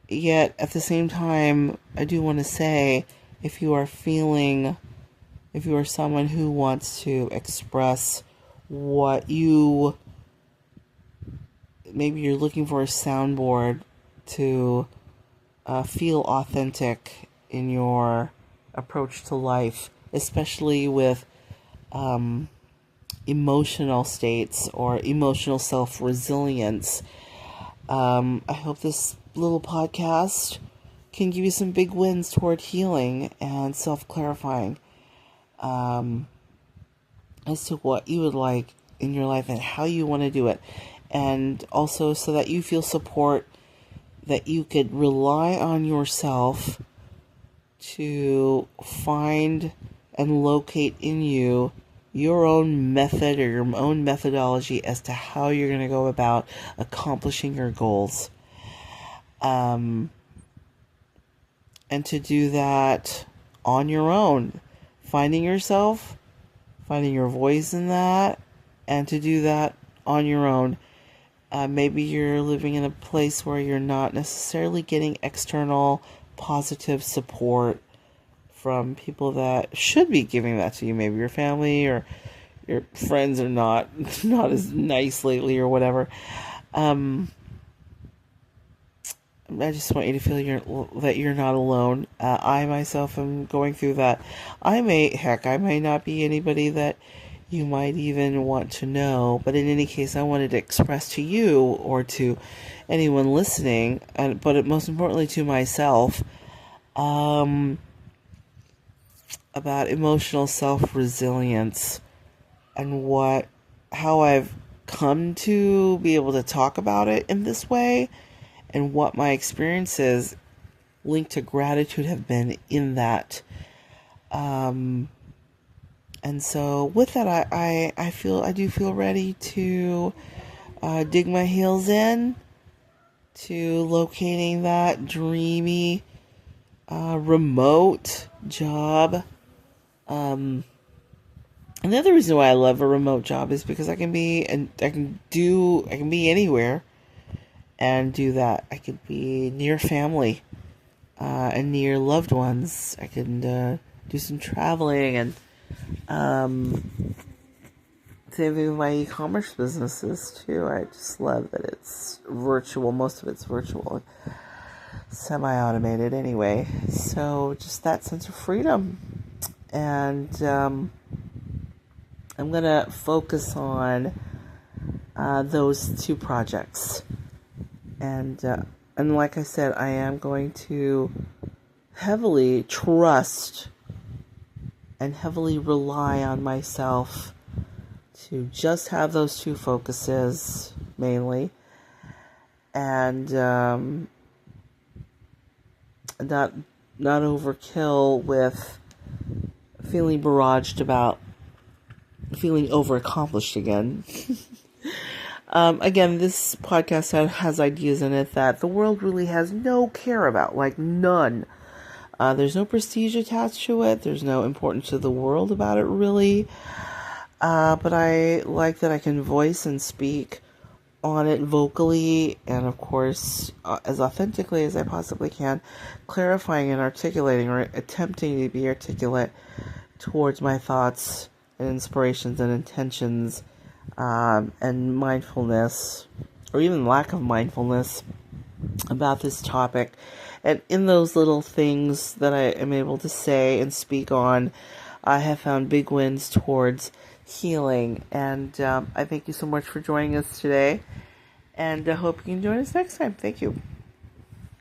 Yet, at the same time, I do want to say, if you are someone who wants to express what maybe you're looking for a soundboard to feel authentic in your approach to life, especially with emotional states or emotional self-resilience. I hope this little podcast can give you some big wins toward healing and self-clarifying as to what you would like in your life and how you want to do it. And also so that you feel support, that you could rely on yourself to find and locate in you your own method or your own methodology as to how you're going to go about accomplishing your goals. And to do that on your own, finding yourself, finding your voice in that, and to do that on your own. Maybe you're living in a place where you're not necessarily getting external positive support from people that should be giving that to you. Maybe your family or your friends are not as nice lately or whatever. I just want you to feel that you're not alone. I myself am going through that. I may not be anybody that you might even want to know, but in any case, I wanted to express to you or to anyone listening, but most importantly to myself, about emotional self-resilience and how I've come to be able to talk about it in this way, and what my experiences linked to gratitude have been in that. And so with that, I do feel ready to dig my heels in to locating that dreamy remote job. And the other reason why I love a remote job is because I can be anywhere and do that. I could be near family and near loved ones. I can do some traveling, and same thing with my e-commerce businesses too. I just love that it's virtual. Most of it's virtual, semi-automated anyway. So just that sense of freedom. And I'm going to focus on those two projects. And like I said, I am going to heavily trust and heavily rely on myself to just have those two focuses mainly, and not overkill with feeling barraged about feeling overaccomplished again. Again, this podcast has ideas in it that the world really has no care about, like none. There's no prestige attached to it. There's no importance to the world about it, really. But I like that I can voice and speak on it vocally, and of course, as authentically as I possibly can, clarifying and articulating, or attempting to be articulate towards my thoughts and inspirations and intentions, and mindfulness, or even lack of mindfulness about this topic. And in those little things that I am able to say and speak on, I have found big wins towards healing. And I thank you so much for joining us today. And I hope you can join us next time. Thank you.